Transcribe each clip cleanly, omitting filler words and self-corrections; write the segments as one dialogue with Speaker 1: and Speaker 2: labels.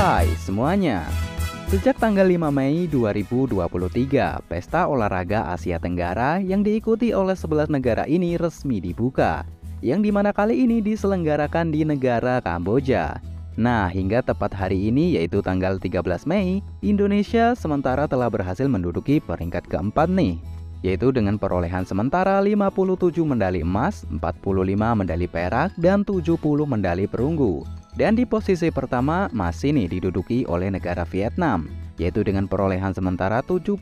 Speaker 1: Hai semuanya. Sejak tanggal 5 Mei 2023, Pesta Olahraga Asia Tenggara yang diikuti oleh 11 negara ini resmi dibuka, yang dimana kali ini diselenggarakan di negara Kamboja. Nah, hingga tepat hari ini yaitu tanggal 13 Mei, Indonesia sementara telah berhasil menduduki peringkat keempat nih, yaitu dengan perolehan sementara 57 medali emas, 45 medali perak, dan 70 medali perunggu. Dan di posisi pertama masih nih diduduki oleh negara Vietnam, yaitu dengan perolehan sementara 78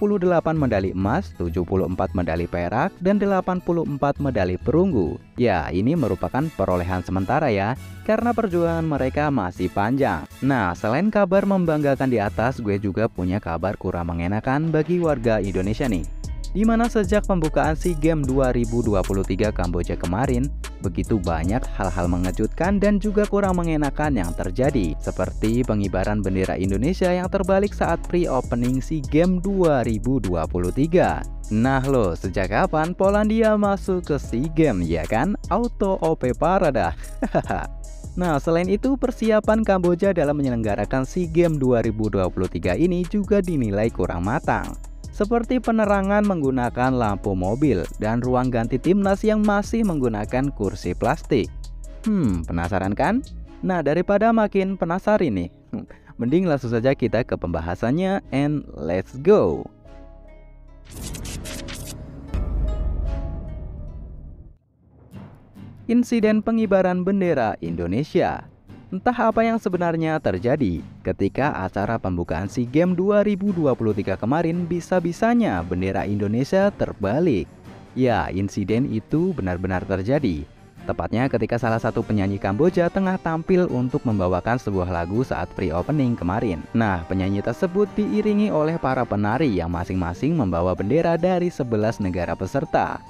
Speaker 1: medali emas, 74 medali perak, dan 84 medali perunggu. Ya, ini merupakan perolehan sementara ya, karena perjuangan mereka masih panjang. Nah, selain kabar membanggakan di atas, gue juga punya kabar kurang mengenakan bagi warga Indonesia nih. Dimana sejak pembukaan SEA Games 2023 Kamboja kemarin, begitu banyak hal-hal mengejutkan dan juga kurang mengenakan yang terjadi, seperti pengibaran bendera Indonesia yang terbalik saat pre-opening SEA Games 2023. Nah loh, sejak kapan Polandia masuk ke SEA Games ya kan? Auto OP parah dah. Nah, selain itu persiapan Kamboja dalam menyelenggarakan SEA Games 2023 ini juga dinilai kurang matang, seperti penerangan menggunakan lampu mobil dan ruang ganti timnas yang masih menggunakan kursi plastik. Penasaran kan? Nah, daripada makin penasaran nih, mending langsung saja kita ke pembahasannya and let's go. Insiden pengibaran bendera Indonesia. Entah apa yang sebenarnya terjadi ketika acara pembukaan SEA Games 2023 kemarin bisa-bisanya bendera Indonesia terbalik. Ya, insiden itu benar-benar terjadi. Tepatnya ketika salah satu penyanyi Kamboja tengah tampil untuk membawakan sebuah lagu saat pre-opening kemarin. Nah, penyanyi tersebut diiringi oleh para penari yang masing-masing membawa bendera dari 11 negara peserta.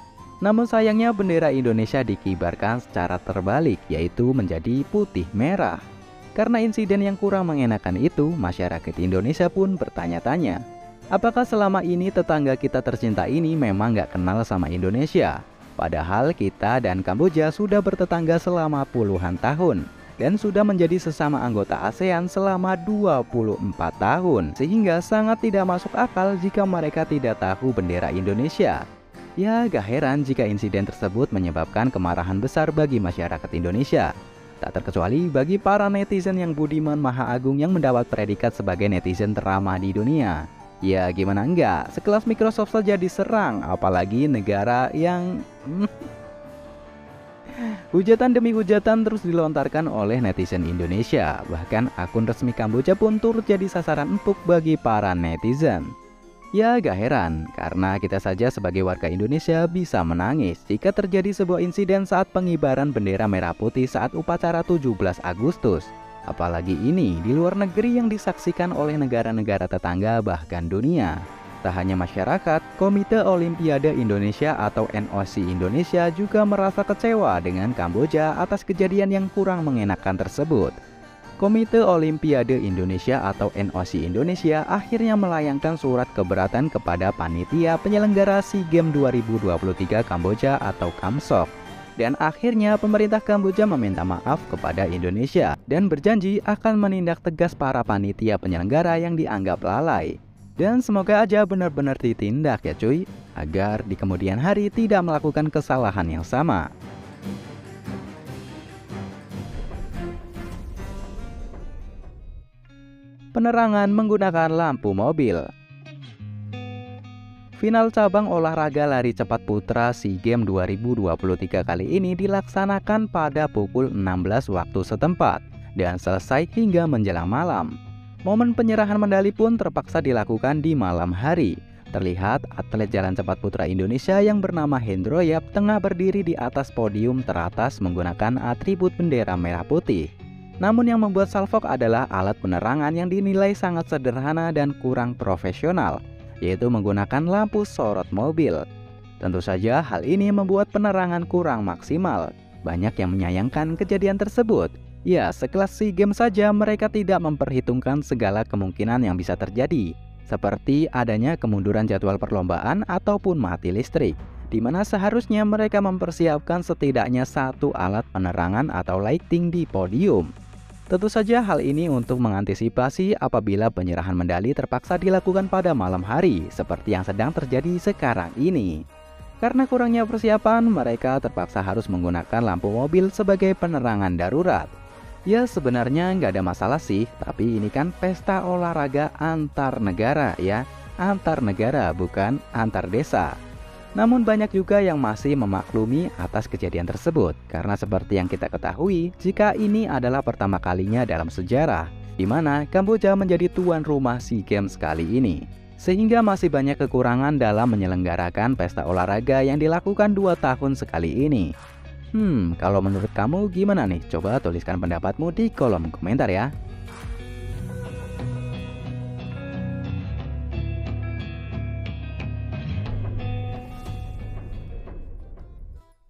Speaker 1: Namun sayangnya bendera Indonesia dikibarkan secara terbalik, yaitu menjadi putih merah. Karena insiden yang kurang mengenakan itu, masyarakat Indonesia pun bertanya-tanya, apakah selama ini tetangga kita tercinta ini memang nggak kenal sama Indonesia? Padahal kita dan Kamboja sudah bertetangga selama puluhan tahun dan sudah menjadi sesama anggota ASEAN selama 24 tahun, sehingga sangat tidak masuk akal jika mereka tidak tahu bendera Indonesia. Ya, gak heran jika insiden tersebut menyebabkan kemarahan besar bagi masyarakat Indonesia. Tak terkecuali bagi para netizen yang budiman maha agung yang mendapat predikat sebagai netizen teramah di dunia. Ya, gimana enggak, sekelas Microsoft saja diserang, apalagi negara yang... Hujatan demi hujatan terus dilontarkan oleh netizen Indonesia. Bahkan akun resmi Kamboja pun turut jadi sasaran empuk bagi para netizen. Ya, gak heran, karena kita saja sebagai warga Indonesia bisa menangis jika terjadi sebuah insiden saat pengibaran bendera merah putih saat upacara 17 Agustus. Apalagi ini di luar negeri yang disaksikan oleh negara-negara tetangga bahkan dunia. Tak hanya masyarakat, Komite Olimpiade Indonesia atau NOC Indonesia juga merasa kecewa dengan Kamboja atas kejadian yang kurang mengenakan tersebut. Komite Olimpiade Indonesia atau NOC Indonesia akhirnya melayangkan surat keberatan kepada panitia penyelenggara SEA Games 2023 Kamboja atau KAMSOK. Dan akhirnya pemerintah Kamboja meminta maaf kepada Indonesia dan berjanji akan menindak tegas para panitia penyelenggara yang dianggap lalai. Dan semoga aja benar-benar ditindak ya cuy, agar di kemudian hari tidak melakukan kesalahan yang sama. Penerangan menggunakan lampu mobil. Final cabang olahraga lari cepat putra SEA Games 2023 kali ini dilaksanakan pada pukul 16 waktu setempat dan selesai hingga menjelang malam. Momen penyerahan medali pun terpaksa dilakukan di malam hari. Terlihat atlet jalan cepat putra Indonesia yang bernama Hendro Yap tengah berdiri di atas podium teratas menggunakan atribut bendera merah putih. Namun yang membuat salfok adalah alat penerangan yang dinilai sangat sederhana dan kurang profesional, yaitu menggunakan lampu sorot mobil. Tentu saja hal ini membuat penerangan kurang maksimal. Banyak yang menyayangkan kejadian tersebut. Ya, sekelas SEA Games saja mereka tidak memperhitungkan segala kemungkinan yang bisa terjadi, seperti adanya kemunduran jadwal perlombaan ataupun mati listrik, di mana seharusnya mereka mempersiapkan setidaknya satu alat penerangan atau lighting di podium. Tentu saja hal ini untuk mengantisipasi apabila penyerahan medali terpaksa dilakukan pada malam hari, seperti yang sedang terjadi sekarang ini. Karena kurangnya persiapan, mereka terpaksa harus menggunakan lampu mobil sebagai penerangan darurat. Ya sebenarnya nggak ada masalah sih, tapi ini kan pesta olahraga antar negara ya. Antar negara bukan antar desa. Namun banyak juga yang masih memaklumi atas kejadian tersebut. Karena seperti yang kita ketahui, jika ini adalah pertama kalinya dalam sejarah di mana Kamboja menjadi tuan rumah SEA Games kali ini. Sehingga masih banyak kekurangan dalam menyelenggarakan pesta olahraga yang dilakukan 2 tahun sekali ini. Kalau menurut kamu gimana nih? Coba tuliskan pendapatmu di kolom komentar ya.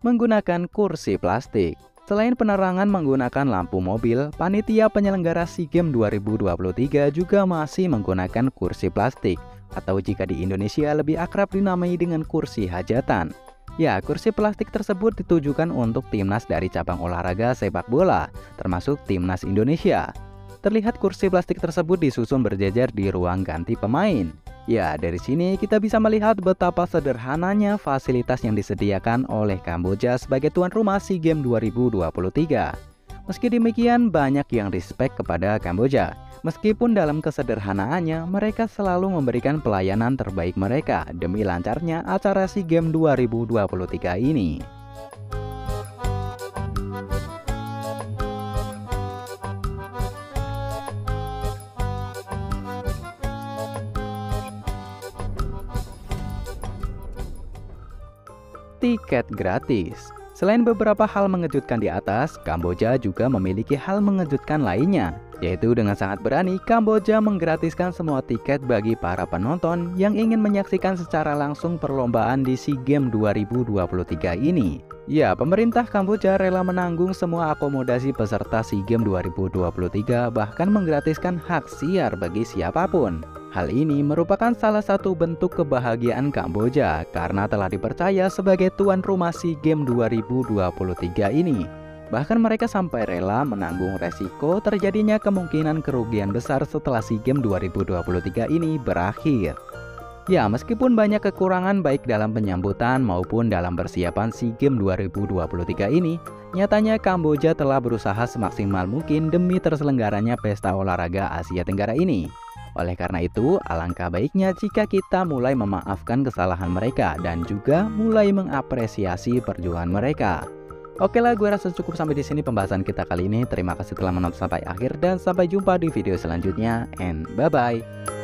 Speaker 1: Menggunakan kursi plastik. Selain penerangan menggunakan lampu mobil, panitia penyelenggara SEA Games 2023 juga masih menggunakan kursi plastik, atau jika di Indonesia lebih akrab dinamai dengan kursi hajatan. Ya, kursi plastik tersebut ditujukan untuk timnas dari cabang olahraga sepak bola, termasuk timnas Indonesia. Terlihat kursi plastik tersebut disusun berjajar di ruang ganti pemain. Ya, dari sini kita bisa melihat betapa sederhananya fasilitas yang disediakan oleh Kamboja sebagai tuan rumah SEA Games 2023. Meski demikian, banyak yang respect kepada Kamboja. Meskipun dalam kesederhanaannya, mereka selalu memberikan pelayanan terbaik mereka demi lancarnya acara SEA Games 2023 ini. Tiket gratis. Selain beberapa hal mengejutkan di atas, Kamboja juga memiliki hal mengejutkan lainnya, yaitu dengan sangat berani Kamboja menggratiskan semua tiket bagi para penonton yang ingin menyaksikan secara langsung perlombaan di SEA Games 2023 ini. Ya, pemerintah Kamboja rela menanggung semua akomodasi peserta SEA Games 2023, bahkan menggratiskan hak siar bagi siapapun. Hal ini merupakan salah satu bentuk kebahagiaan Kamboja karena telah dipercaya sebagai tuan rumah SEA Games 2023 ini. Bahkan mereka sampai rela menanggung resiko terjadinya kemungkinan kerugian besar setelah SEA Games 2023 ini berakhir. Ya, meskipun banyak kekurangan baik dalam penyambutan maupun dalam persiapan SEA Games 2023 ini, nyatanya Kamboja telah berusaha semaksimal mungkin demi terselenggaranya pesta olahraga Asia Tenggara ini. Oleh karena itu, alangkah baiknya jika kita mulai memaafkan kesalahan mereka dan juga mulai mengapresiasi perjuangan mereka. Oke lah, gue rasa cukup sampai di sini pembahasan kita kali ini. Terima kasih telah menonton sampai akhir dan sampai jumpa di video selanjutnya. And bye-bye.